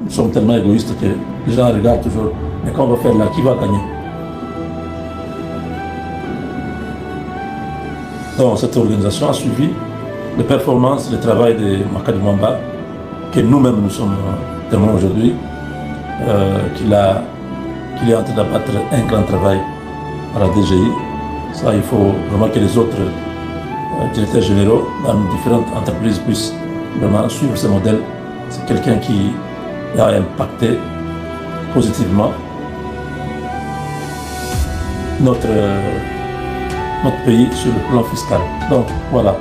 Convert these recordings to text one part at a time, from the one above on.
nous sommes tellement égoïstes que les gens regardent toujours, mais quand on va faire là, qui va gagner? Donc cette organisation a suivi les performances, le travail de Makady Mwamba, que nous-mêmes nous sommes témoins aujourd'hui, qu'il est en train d'abattre un grand travail à la DGI. Ça, il faut vraiment que les autres directeurs généraux dans différentes entreprises puissent vraiment suivre ce modèle. C'est quelqu'un qui a impacté positivement notre pays sur le plan fiscal. Donc voilà.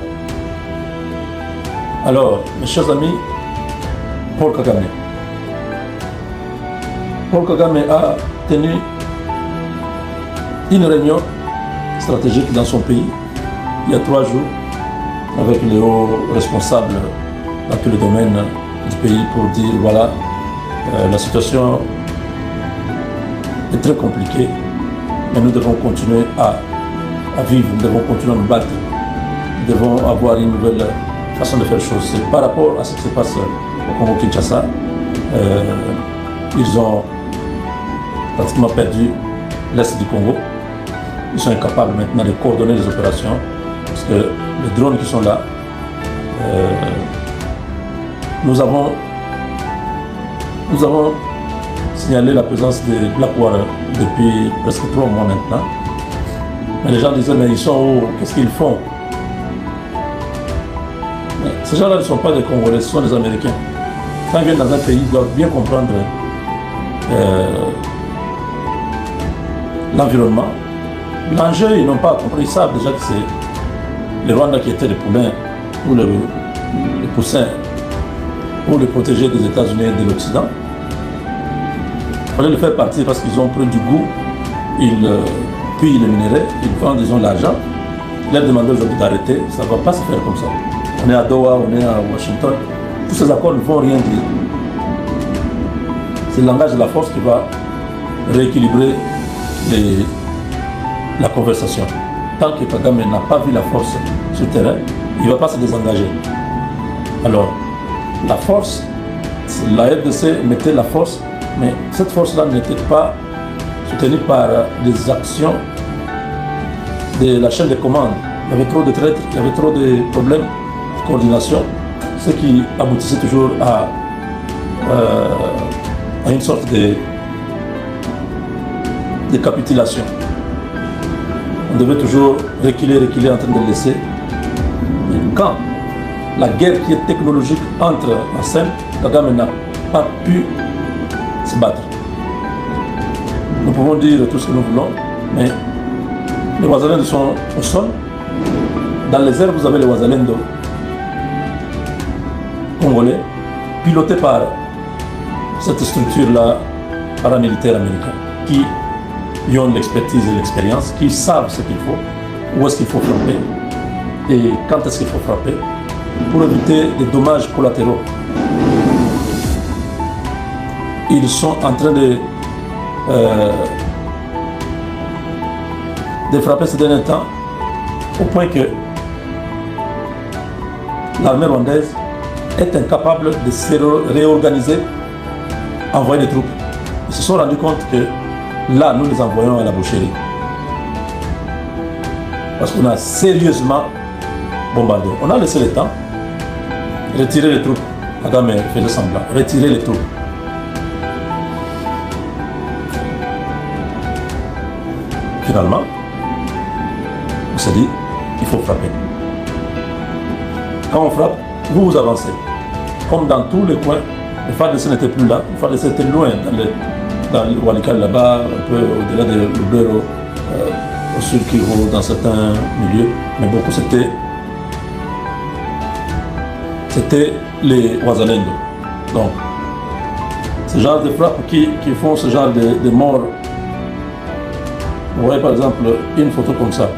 Alors, mes chers amis, Paul Kagame. Paul Kagame a tenu une réunion stratégique dans son pays il y a 3 jours avec les hauts responsables dans tous les domaines du pays pour dire voilà, la situation est très compliquée, mais nous devons continuer à vivre, nous devons continuer à nous battre, nous devons avoir une nouvelle façon de faire les choses. C'est par rapport à ce qui se passe au Congo-Kinshasa, ils ont pratiquement perdu l'Est du Congo. Ils sont incapables maintenant de coordonner les opérations parce que les drones qui sont là, nous avons signalé la présence de Blackwater depuis presque 3 mois maintenant. Mais les gens disaient, mais ils sont où? Qu'est-ce qu'ils font? Mais ces gens-là ne sont pas des Congolais, ce sont des Américains. Quand ils viennent dans un pays, ils doivent bien comprendre l'environnement. L'enjeu, ils n'ont pas compris, ils savent déjà que c'est les Rwandais qui étaient les poulains ou les poussins pour les protéger des États-Unis et de l'Occident. Il fallait le faire partir parce qu'ils ont pris du goût, ils pillent les minéraux, ils vendent, ils ont l'argent. Ils leur demandent aujourd'hui d'arrêter, ça ne va pas se faire comme ça. On est à Doha, on est à Washington, tous ces accords ne vont rien dire. C'est le langage de la force qui va rééquilibrer la conversation. Tant que Kagame n'a pas vu la force sur le terrain, il ne va pas se désengager. Alors, la force, la RDC mettait la force, mais cette force-là n'était pas soutenue par les actions de la chaîne de commande. Il y avait trop de traîtres, il y avait trop de problèmes de coordination, ce qui aboutissait toujours à une sorte de capitulation. On devait toujours reculer en train de laisser. Mais quand la guerre qui est technologique entre en scène, Kagame n'a pas pu se battre. Nous pouvons dire tout ce que nous voulons, mais les Wazalendo sont au sol. Dans les airs, vous avez les Wazalendo congolais, pilotés par cette structure-là paramilitaire américaine, qui ont l'expertise et l'expérience, qui savent ce qu'il faut, où est-ce qu'il faut frapper et quand est-ce qu'il faut frapper pour éviter des dommages collatéraux. Ils sont en train de frapper ces derniers temps au point que l'armée rwandaise est incapable de se réorganiser, envoyer des troupes. Ils se sont rendus compte que là, nous les envoyons à la boucherie. Parce qu'on a sérieusement bombardé. On a laissé le temps, retirer les troupes. Kagame faisait semblant, retirer les troupes. Finalement, on s'est dit, il faut frapper. Quand on frappe, vous avancez. Comme dans tous les coins, les FARDC n'étaient plus là. Les FARDC étaient loin, dans le Walikale là-bas, un peu au-delà de Lubero, au sud Kivu, dans certains milieux. Mais beaucoup, c'était les Wazalendo. Donc, ce genre de frappes qui font ce genre de morts. Vous voyez par exemple une photo comme ça.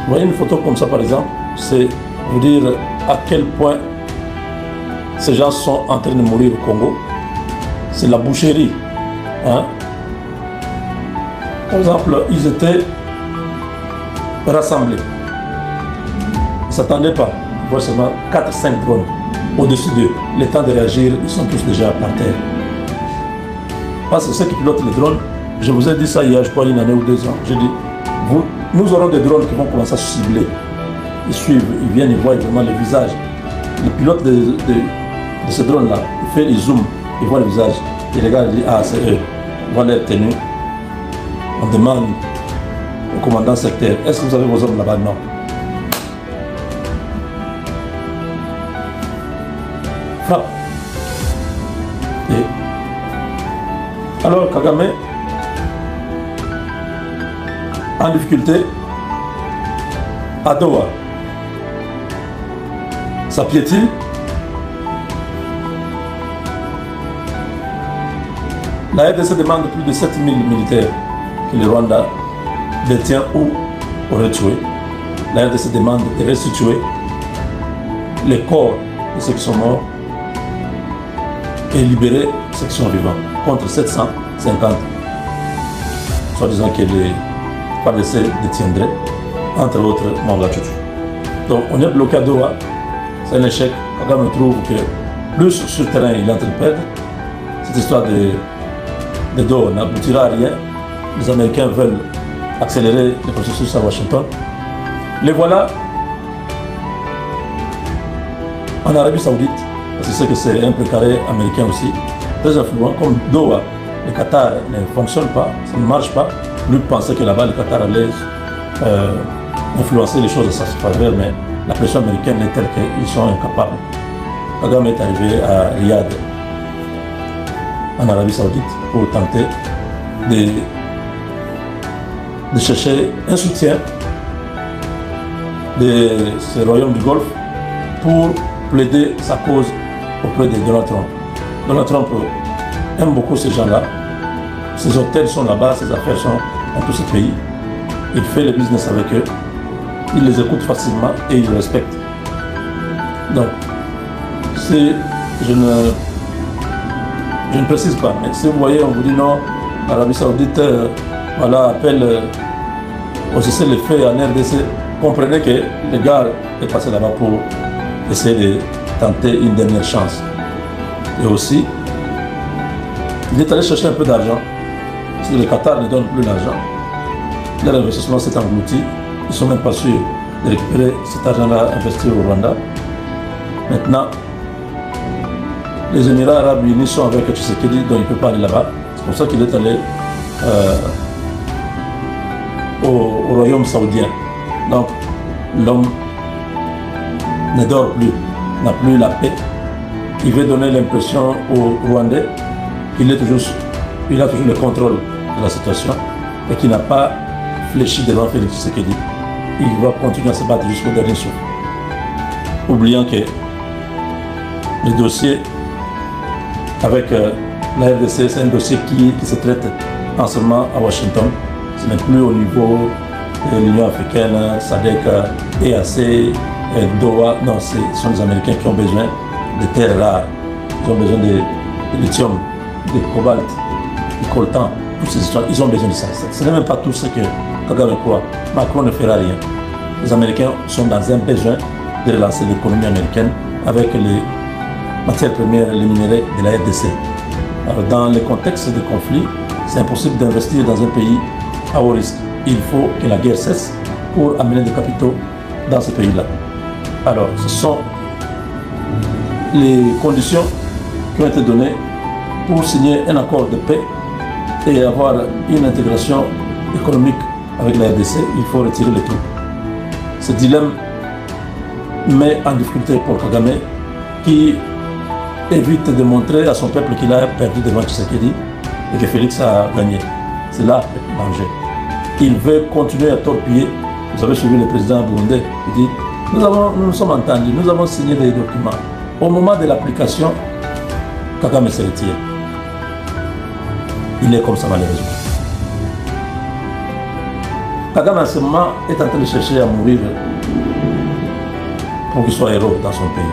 Vous voyez une photo comme ça par exemple, c'est vous dire à quel point ces gens sont en train de mourir au Congo. C'est la boucherie. Hein? Par exemple, ils étaient rassemblés. Ils ne s'attendaient pas. Ils voient seulement 4-5 drones. au-dessus d'eux. Le temps de réagir, ils sont tous déjà par terre. Parce que ceux qui pilotent les drones, je vous ai dit ça il y a, je crois, une année ou 2 ans. J'ai dit, nous aurons des drones qui vont commencer à se cibler. Ils suivent, ils viennent, ils voient vraiment le visage. Le pilote de ce drone-là, il fait les zooms, il voit le visage. Et les gars disent, ah, c'est eux. Ils voient leur tenue. On demande au commandant secteur, est-ce que vous avez vos hommes là-bas? Non. Frappe. Et alors Kagame, en difficulté, à Doha, ça piétine. La RDC demande plus de 7000 militaires que le Rwanda détient ou aurait tué. La RDC demande de restituer les corps de ceux qui sont morts et libérer ceux qui sont vivants, contre 750, soi-disant que les RDC détiendraient, entre autres Mangachouchou. Donc on est bloqué à Doha, c'est un échec. Kagame trouve que plus sur le terrain il est en train de perdre. Cette histoire de Doha n'aboutira à rien. Les Américains veulent accélérer le processus à Washington. Les voilà en Arabie Saoudite, parce que c'est que c'est un précaré américain aussi, très influent, comme Doha. Le Qatar ne fonctionne pas, ça ne marche pas. Lui pensait que là-bas, le Qatar allait influencer les choses à sa faveur, mais la pression américaine est telle qu'ils sont incapables. Kagame est arrivé à Riyad, en Arabie Saoudite, pour tenter de chercher un soutien de ce royaume du Golfe pour plaider sa cause auprès de Donald Trump. Donald Trump aime beaucoup ces gens-là. Ses hôtels sont là-bas, ses affaires sont dans tous ces pays. Il fait le business avec eux. Il les écoute facilement et il les respecte. Donc, je ne précise pas, mais si vous voyez, on vous dit non, l'Arabie Saoudite voilà, appelle au cessez-le-feu en RDC, comprenez que le gars est passé là-bas pour essayer de tenter une dernière chance. Et aussi, il est allé chercher un peu d'argent. Si le Qatar ne donne plus l'argent, leur investissement s'est englouti. Ils ne sont même pas sûrs de récupérer cet argent-là investi au Rwanda. Maintenant, les Émirats arabes unis sont avec Tshisekedi, donc il ne peut pas aller là-bas. C'est pour ça qu'il est allé au royaume saoudien. Donc, l'homme ne dort plus, n'a plus la paix. Il veut donner l'impression aux Rwandais qu'il a toujours le contrôle de la situation et qu'il n'a pas fléchi devant Félix Tshisekedi. Il va continuer à se battre jusqu'au dernier souffle. Oubliant que le dossier avec la RDC, c'est un dossier qui se traite en ce moment à Washington. Ce n'est plus au niveau de l'Union africaine, SADC, EAC, Doha. Non, ce sont les Américains qui ont besoin de terres rares. Ils ont besoin de lithium, de cobalt, de coltan, toutes ces histoires. Ils ont besoin de ça. Ce n'est même pas tout ce que Kagame croit. Macron ne fera rien. Les Américains sont dans un besoin de relancer l'économie américaine avec les matières premières, les minéraux de la RDC. Alors, dans le contexte de conflit, c'est impossible d'investir dans un pays à haut risque. Il faut que la guerre cesse pour amener des capitaux dans ce pays-là. Alors, ce sont les conditions qui ont été données pour signer un accord de paix et avoir une intégration économique avec la RDC. Il faut retirer les troupes. Ce dilemme met en difficulté pour Kagame, qui évite de montrer à son peuple qu'il a perdu devant Tshisekedi et que Félix a gagné. C'est là le danger. Il veut continuer à torpiller. Vous avez suivi le président burundais qui dit nous nous sommes entendus, nous avons signé des documents. Au moment de l'application, Kagame se retire. Il est comme ça malheureusement. Kagame en ce moment est en train de chercher à mourir pour qu'il soit héros dans son pays.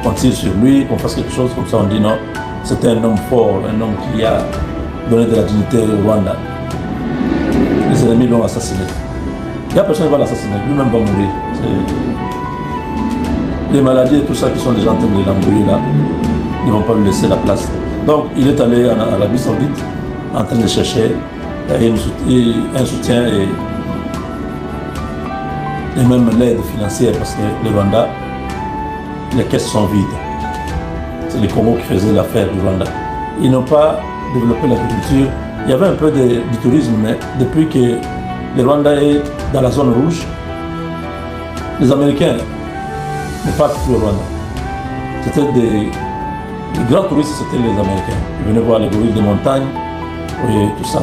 On tire sur lui, qu'on fasse quelque chose comme ça, on dit non, c'était un homme fort, un homme qui a donné de la dignité au Rwanda. Les ennemis l'ont assassiné. Il n'y a personne qui va l'assassiner, lui-même va mourir. les maladies et tout ça qui sont déjà en train de l'embrouiller là, ils ne vont pas lui laisser la place. Donc il est allé en Arabie Saoudite en train de chercher un soutien et même l'aide financière parce que le Rwanda, les caisses sont vides. C'est les Congos qui faisaient l'affaire du Rwanda. Ils n'ont pas développé l'agriculture. Il y avait un peu du tourisme, mais depuis que le Rwanda est dans la zone rouge, les Américains ne partent plus au Rwanda. C'était des grands touristes, c'était les Américains. Ils venaient voir les gorilles de montagne et tout ça.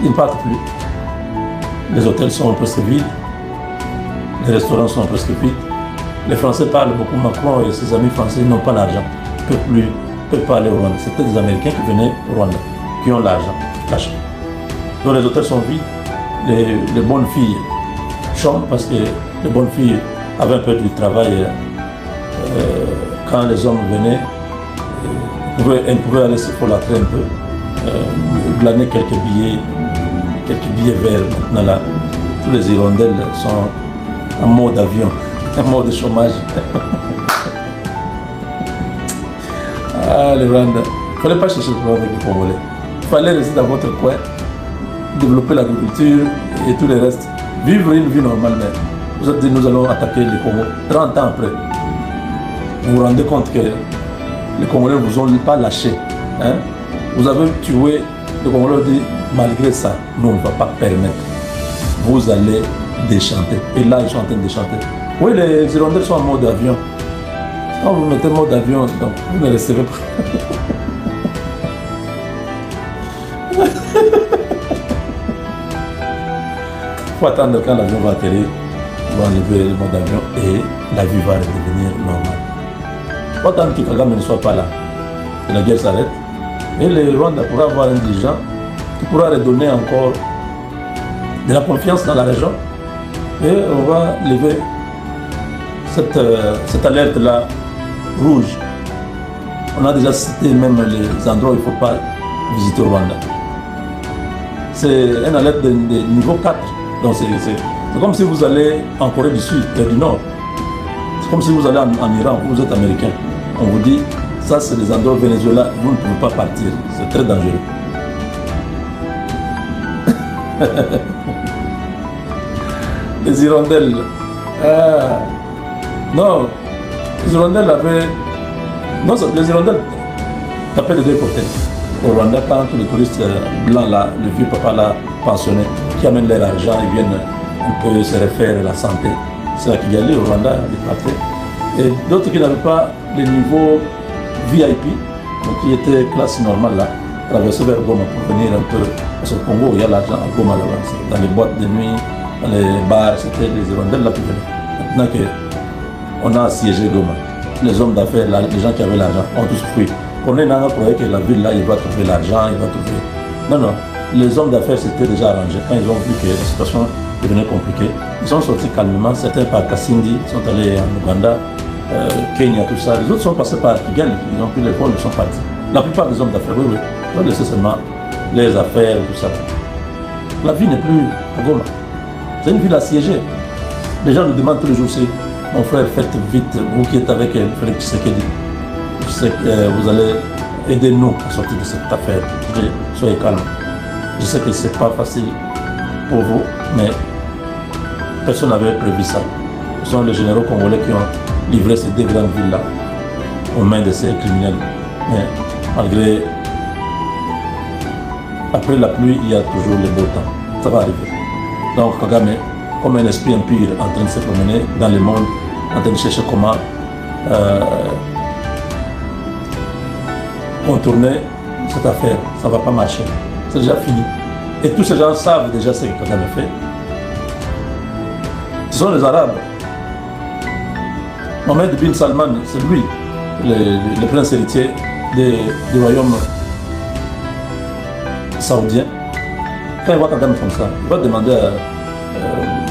Ils ne partent plus. Les hôtels sont presque vides. Les restaurants sont presque vides. Les Français parlent beaucoup. Macron et ses amis français n'ont pas l'argent. Ils ne peuvent pas aller au Rwanda. C'était des Américains qui venaient au Rwanda, qui ont l'argent, cash. Donc les hôtels sont vides. Les bonnes filles chôment parce que les bonnes filles avaient un peu du travail. Quand les hommes venaient, elles pouvaient aller se folâtrer un peu, glaner quelques billets verts. Maintenant là, tous les hirondelles sont en mode avion, en mode chômage. Ah, le Rwanda. Il ne fallait pas chercher le problème avec les Congolais. Il fallait rester dans votre coin, développer l'agriculture et tout le reste. Vivre une vie normale. Mais vous êtes dit, nous allons attaquer les Congos. 30 ans après, vous vous rendez compte que les Congolais ne vous ont pas lâché. Hein? Vous avez tué, les Congolais ont dit, malgré ça, nous on ne va pas permettre. Vous allez déchanter. Et là, ils sont en train de déchanter. Oui, les Hirondelles sont en mode avion. Quand vous mettez mode avion, donc vous ne resterez pas. Il faut attendre quand l'avion va atterrir, on va enlever le mode avion et la vie va redevenir normale. Il faut attendre que Kagame ne soit pas là, que la guerre s'arrête. Et le Rwanda pourra avoir un dirigeant qui pourra redonner encore de la confiance dans la région. Et on va lever cette alerte-là rouge. On a déjà cité même les endroits où il ne faut pas visiter au Rwanda. C'est une alerte de niveau 4. Donc c'est comme si vous allez en Corée du Sud et du Nord. C'est comme si vous allez en Iran, vous êtes américain. On vous dit, ça c'est les endroits au Venezuela, vous ne pouvez pas partir. C'est très dangereux. Les hirondelles. Non, les hirondelles avaient... Non, les hirondelles tapaient de deux côtés. Au Rwanda, quand tous les touristes blancs, là, le vieux papa là, pensionné, qui amènent leur argent, ils viennent un peu se refaire la santé. C'est là qu'il y allait au Rwanda, ils partaient. Et d'autres qui n'avaient pas le niveau VIP, donc qui étaient classe normale là, traversaient vers Goma pour venir un peu. Parce qu'au Congo, il y a l'argent à Goma là-bas. Dans les boîtes de nuit, dans les bars, c'était les hirondelles là qui venaient. Maintenant qu'on a assiégé Goma, les hommes d'affaires, les gens qui avaient l'argent, ont tous fui. On est dans croyait que la ville là, il va trouver l'argent, il va trouver. Non, non. Les hommes d'affaires s'étaient déjà arrangés. Quand ils ont vu que la situation devenait compliquée, ils sont sortis calmement. Certains par Kasindi, ils sont allés en Ouganda, Kenya, tout ça. Les autres sont passés par Kigali, ils ont pris les vols, ils sont partis. La plupart des hommes d'affaires, oui, oui. Ils ont laissé seulement les affaires, tout ça. La vie n'est plus à Goma. C'est une ville assiégée. Les gens nous demandent tous les jours, c'est mon frère, faites vite, vous qui êtes avec Félix Tshisekedi. Je sais que vous allez aider nous à sortir de cette affaire. Soyez calme. Je sais que ce n'est pas facile pour vous, mais personne n'avait prévu ça. Ce sont les généraux congolais qui ont livré ces deux grandes villes-là aux mains de ces criminels. Mais malgré... Après la pluie, il y a toujours le beau temps. Ça va arriver. Donc Kagame, comme un esprit impur en train de se promener dans le monde, en train de chercher comment contourner cette affaire. Ça ne va pas marcher. C'est déjà fini. Et tous ces gens savent déjà ce que Kagame fait. Ce sont les Arabes. Mohamed bin Salman, c'est lui, le prince héritier du royaume saoudien. Quand il voit Kagame comme ça, il va demander à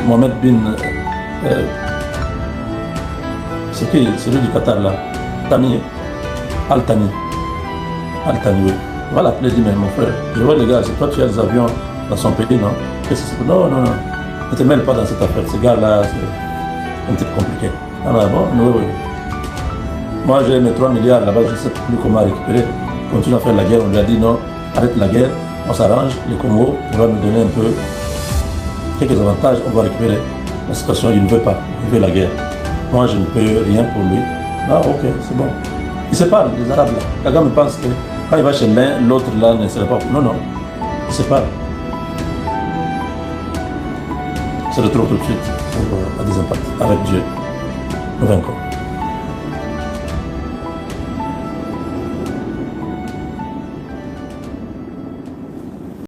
Mohamed bin... c'est qui? Celui du Qatar là. Tani. Al-Tani. Al-Tani, oui. Il va l'appeler et dire, mais mon frère, je vois les gars, c'est toi qui as des avions dans son pays, non? Qu'est-ce que c'est? Non, non, non. Ne te mêle pas dans cette affaire. Ces gars-là, c'est un petit peu compliqué. Ah, bon, oui, oui. Moi, j'ai mes 3 milliards là-bas, je ne sais plus comment récupérer. Continue à faire la guerre. On lui a dit non, arrête la guerre, on s'arrange. Le Congo va nous donner un peu quelques avantages, on va récupérer la situation. Il ne veut pas, il veut la guerre. Moi, je ne peux rien pour lui. Ah, ok, c'est bon. Ils se parlent, les Arabes là. Kagame pense que quand il va chez l'un, l'autre là ne serait pas. Non, non, ils se parlent. On se retrouve tout de suite pour la des impacts. Avec Dieu, nous vaincrons.